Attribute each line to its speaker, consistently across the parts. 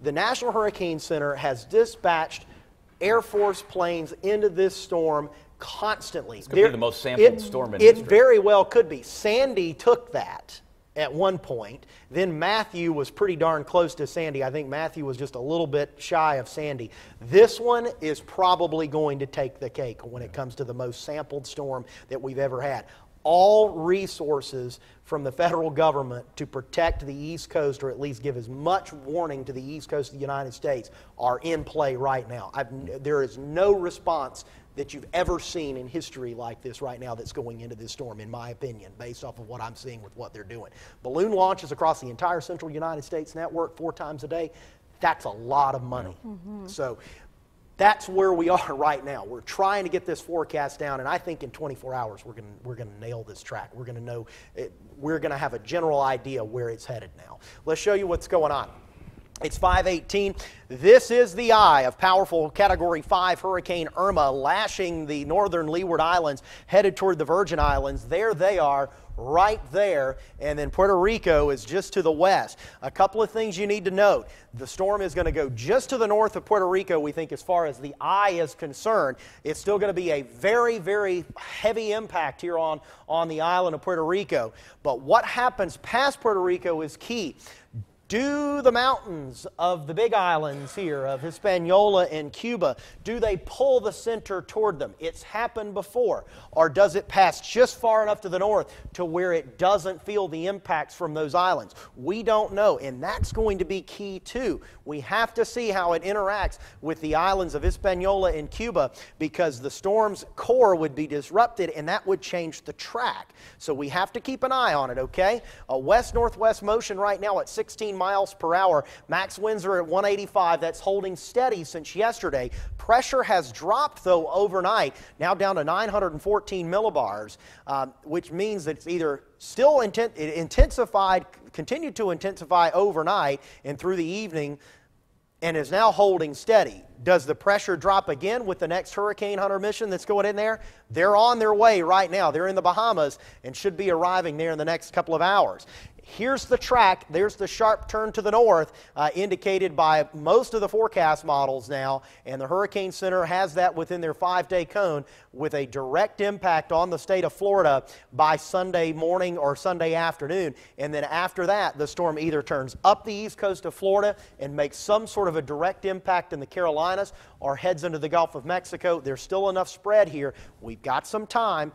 Speaker 1: the National Hurricane Center has dispatched Air Force planes into this storm constantly.
Speaker 2: It's going to be the most sampled storm in history.
Speaker 1: It very well could be. Sandy took that at one point. Then Matthew was pretty darn close to Sandy. I think Matthew was just a little bit shy of Sandy. This one is probably going to take the cake when it comes to the most sampled storm that we've ever had. All resources from the federal government to protect the East Coast, or at least give as much warning to the East Coast of the United States, are in play right now. There is no response that you've ever seen in history like this right now that's going into this storm, in my opinion, based off of what I'm seeing with what they're doing. Balloon launches across the entire central United States network 4 times a day, that's a lot of money. So that's where we are right now. We're trying to get this forecast down, and I think in 24 hours we're going to nail this track. We're going to know, we're going to have a general idea where it's headed now. Let's show you what's going on. It's 5:18. This is the eye of powerful Category 5 Hurricane Irma lashing the northern Leeward Islands, headed toward the Virgin Islands. There they are, right there, and then Puerto Rico is just to the west. A couple of things you need to note. The storm is going to go just to the north of Puerto Rico, we think, as far as the eye is concerned. It's still going to be a very, very heavy impact here on the island of Puerto Rico. But what happens past Puerto Rico is key. Do the mountains of the big islands here of Hispaniola and Cuba, do they pull the center toward them? It's happened before. Or does it pass just far enough to the north to where it doesn't feel the impacts from those islands? We don't know, and that's going to be key too. We have to see how it interacts with the islands of Hispaniola and Cuba, because the storm's core would be disrupted and that would change the track. So we have to keep an eye on it, okay? A west-northwest motion right now at 16 miles per hour. Max winds are at 185. That's holding steady since yesterday. Pressure has dropped, though, overnight, now down to 914 millibars, which means that it's either still continued to intensify overnight and through the evening, and is now holding steady. Does the pressure drop again with the next Hurricane Hunter mission that's going in there? They're on their way right now. They're in the Bahamas and should be arriving there in the next couple of hours. Here's the track. There's the sharp turn to the north, indicated by most of the forecast models now, and the Hurricane Center has that within their 5-day cone, with a direct impact on the state of Florida by Sunday morning or Sunday afternoon. And then after that, the storm either turns up the east coast of Florida and makes some sort of a direct impact in the Carolinas, or heads into the Gulf of Mexico. There's still enough spread here. We've got some time.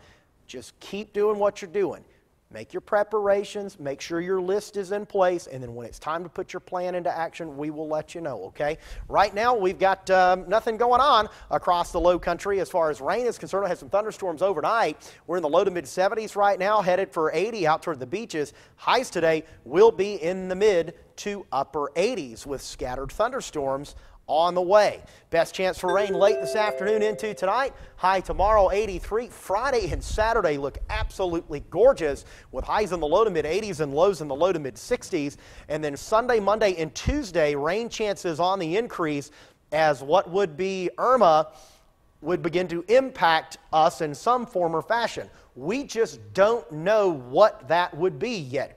Speaker 1: Just keep doing what you're doing. Make your preparations, make sure your list is in place, and then when it's time to put your plan into action, we will let you know, okay? Right now, we've got nothing going on across the low country as far as rain is concerned. We had some thunderstorms overnight. We're in the low to mid 70s right now, headed for 80 out toward the beaches. Highs today will be in the mid to upper 80s with scattered thunderstorms on the way. Best chance for rain late this afternoon into tonight. High tomorrow, 83. Friday and Saturday look absolutely gorgeous with highs in the low to mid 80s and lows in the low to mid 60s. And then Sunday, Monday, and Tuesday, rain chances on the increase as what would be Irma would begin to impact us in some form or fashion. We just don't know what that would be yet.